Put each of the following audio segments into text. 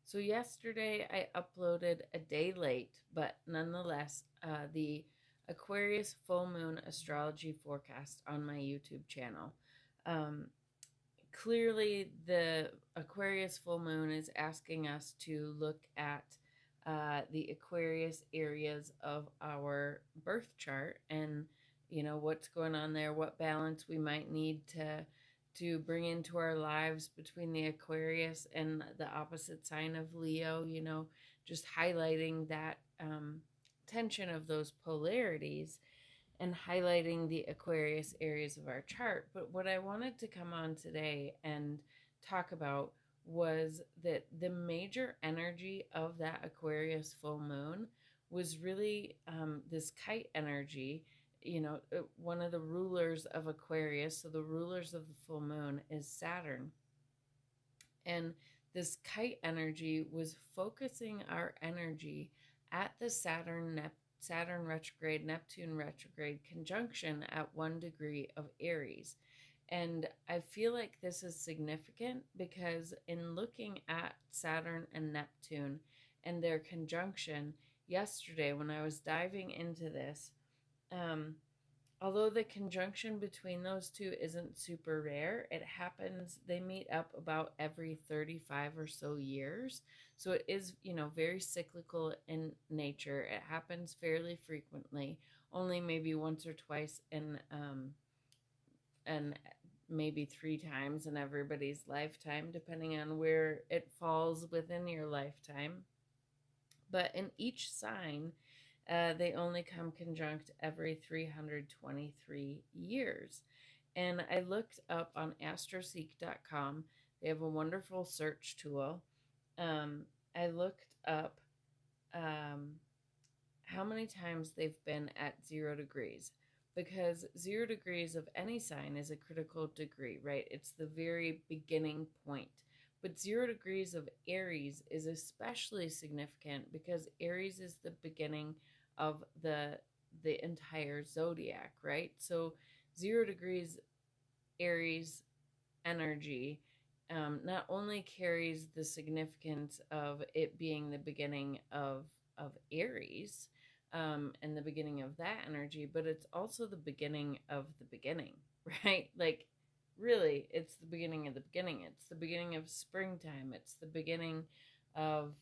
So yesterday I uploaded a day late, but nonetheless, the Aquarius Full Moon astrology forecast on my YouTube channel. Um, Clearly, the Aquarius Full Moon is asking us to look at the Aquarius areas of our birth chart and what's going on there, what balance we might need to bring into our lives between the Aquarius and the opposite sign of Leo, just highlighting that tension of those polarities and highlighting the Aquarius areas of our chart. But what I wanted to come on today and talk about was that the major energy of that Aquarius full moon was really this kite energy. One of the rulers of Aquarius, so the rulers of the full moon, is Saturn. And this kite energy was focusing our energy at the Saturn retrograde, Neptune retrograde conjunction at 1 degree of Aries. And I feel like this is significant because in looking at Saturn and Neptune and their conjunction yesterday, when I was diving into this, um, although the conjunction between those two isn't super rare, it happens, they meet up about every 35 or so years. So it is, very cyclical in nature. It happens fairly frequently, only maybe once or twice and maybe 3 times in everybody's lifetime, depending on where it falls within your lifetime. But in each sign, they only come conjunct every 323 years. And I looked up on astroseek.com. They have a wonderful search tool. I looked up how many times they've been at 0 degrees, because 0 degrees of any sign is a critical degree, right? It's the very beginning point. But 0 degrees of Aries is especially significant because Aries is the beginning of the entire zodiac, right? So 0 degrees Aries energy not only carries the significance of it being the beginning of Aries and the beginning of that energy, but it's also the beginning of the beginning, right? Like, really, it's the beginning of the beginning. It's the beginning of springtime. It's the beginning of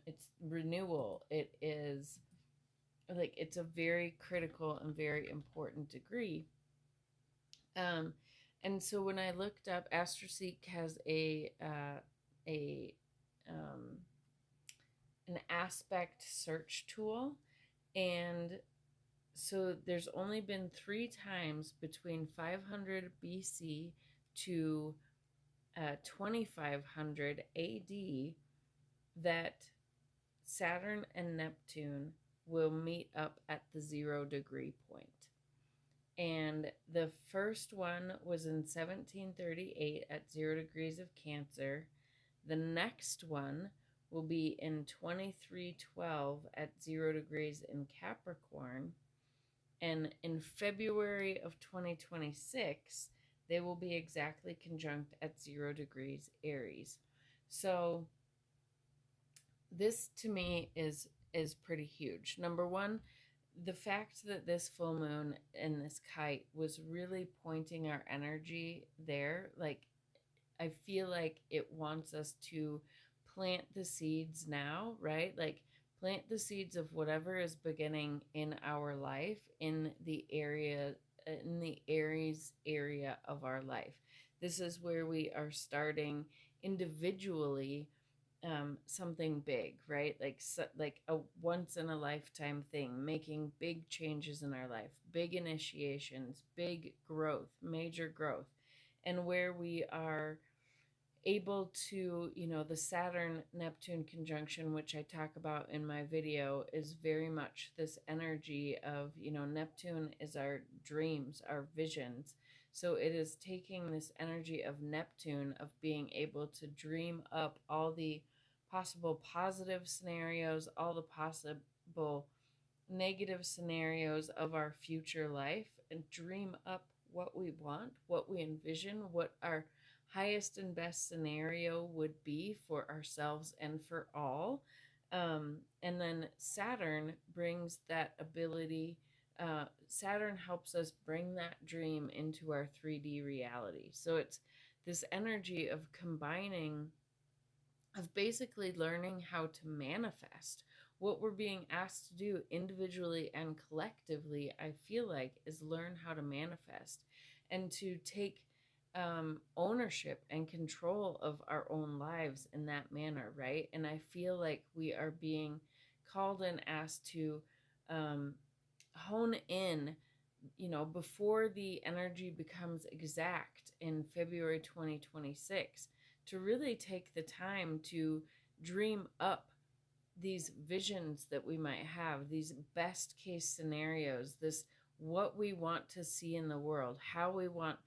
it's renewal. It is like it's a very critical and very important degree. Um, and so when I looked up, AstroSeek has a an aspect search tool, and so there's only been 3 times between 500 BC to 2500 AD that Saturn and Neptune will meet up at the 0 degree point. And the first one was in 1738 at 0 degrees of Cancer. The next one will be in 2312 at 0 degrees in Capricorn. And in February of 2026, they will be exactly conjunct at 0 degrees Aries. So this to me is pretty huge. Number one, the fact that this full moon and this kite was really pointing our energy there, like I feel like it wants us to plant the seeds now, right? Like plant the seeds of whatever is beginning in our life in the Aries area of our life. This is where we are starting individually something big, right? Like a once in a lifetime thing, making big changes in our life, big initiations, big growth, major growth. And where we are able to, the Saturn Neptune conjunction, which I talk about in my video, is very much this energy of, Neptune is our dreams, our visions. So it is taking this energy of Neptune, of being able to dream up all the possible positive scenarios, all the possible negative scenarios of our future life, and dream up what we want, what we envision, what our highest and best scenario would be for ourselves and for all. And then Saturn brings that ability. Saturn helps us bring that dream into our 3D reality. So it's this energy of combining, of basically learning how to manifest what we're being asked to do individually and collectively. I feel like is learn how to manifest and to take ownership and control of our own lives in that manner, right? And I feel like we are being called and asked to um, hone in, before the energy becomes exact in February 2026, to really take the time to dream up these visions that we might have, these best case scenarios, this what we want to see in the world, how we want,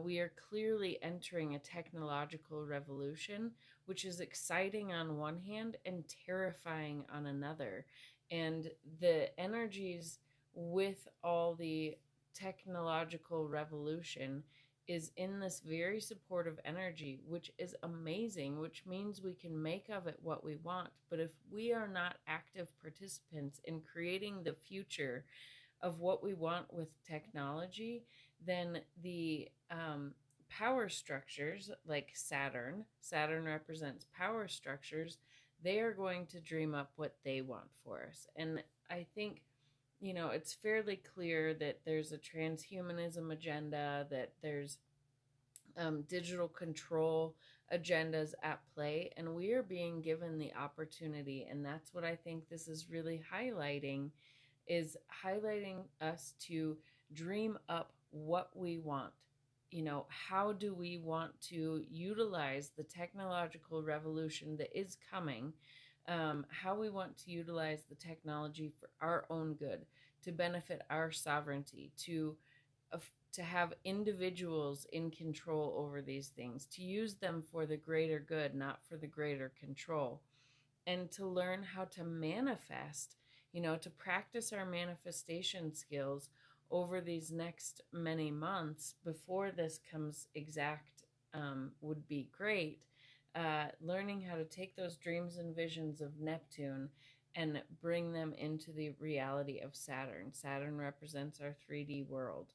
we are clearly entering a technological revolution, which is exciting on one hand and terrifying on another. And the energies with all the technological revolution is in this very supportive energy, which is amazing, which means we can make of it what we want. But if we are not active participants in creating the future of what we want with technology, then the power structures like Saturn represents power structures, they are going to dream up what they want for us. And I think, it's fairly clear that there's a transhumanism agenda, that there's digital control agendas at play, and we are being given the opportunity. And that's what I think this is really highlighting, is highlighting us to dream up what we want. How do we want to utilize the technological revolution that is coming? How we want to utilize the technology for our own good, to benefit our sovereignty, to have individuals in control over these things, to use them for the greater good, not for the greater control, and to learn how to manifest, to practice our manifestation skills over these next many months before this comes exact, would be great. Learning how to take those dreams and visions of Neptune and bring them into the reality of Saturn. Saturn represents our 3D world.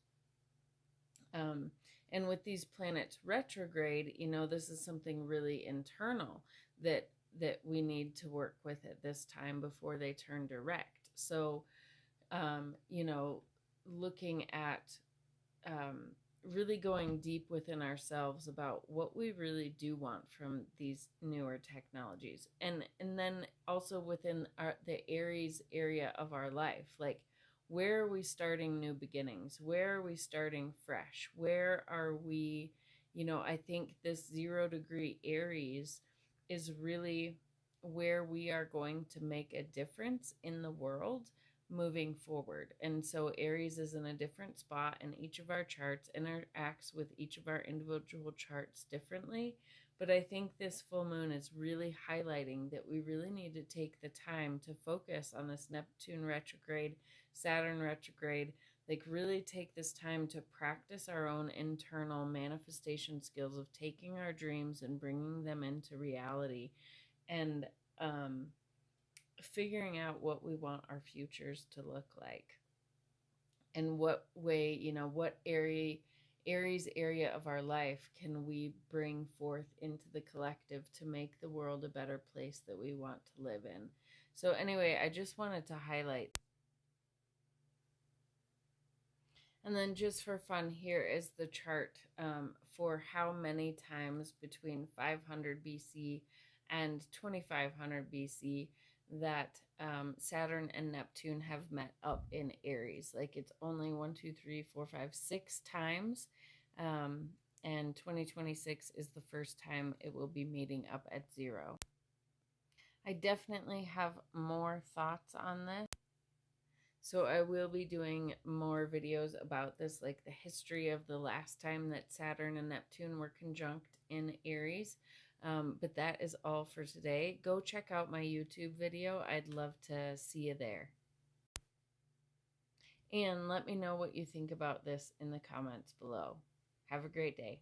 And with these planets retrograde, this is something really internal that we need to work with at this time before they turn direct. So, looking at really going deep within ourselves about what we really do want from these newer technologies, and then also within the Aries area of our life, like, where are we starting new beginnings? Where are we starting fresh? Where are we, I think this 0-degree Aries is really where we are going to make a difference in the world moving forward. And so Aries is in a different spot in each of our charts, interacts with each of our individual charts differently. But I think this full moon is really highlighting that we really need to take the time to focus on this Neptune retrograde, Saturn retrograde, like really take this time to practice our own internal manifestation skills of taking our dreams and bringing them into reality, and figuring out what we want our futures to look like, and what way, what Aries area of our life can we bring forth into the collective to make the world a better place that we want to live in. So anyway, I just wanted to highlight. And then just for fun, here is the chart for how many times between 500 BC and 2500 BC that Saturn and Neptune have met up in Aries. Like, it's only 1, 2, 3, 4, 5, 6 times. And 2026 is the first time it will be meeting up at 0. I definitely have more thoughts on this. So I will be doing more videos about this, like the history of the last time that Saturn and Neptune were conjunct in Aries. But that is all for today. Go check out my YouTube video. I'd love to see you there. And let me know what you think about this in the comments below. Have a great day.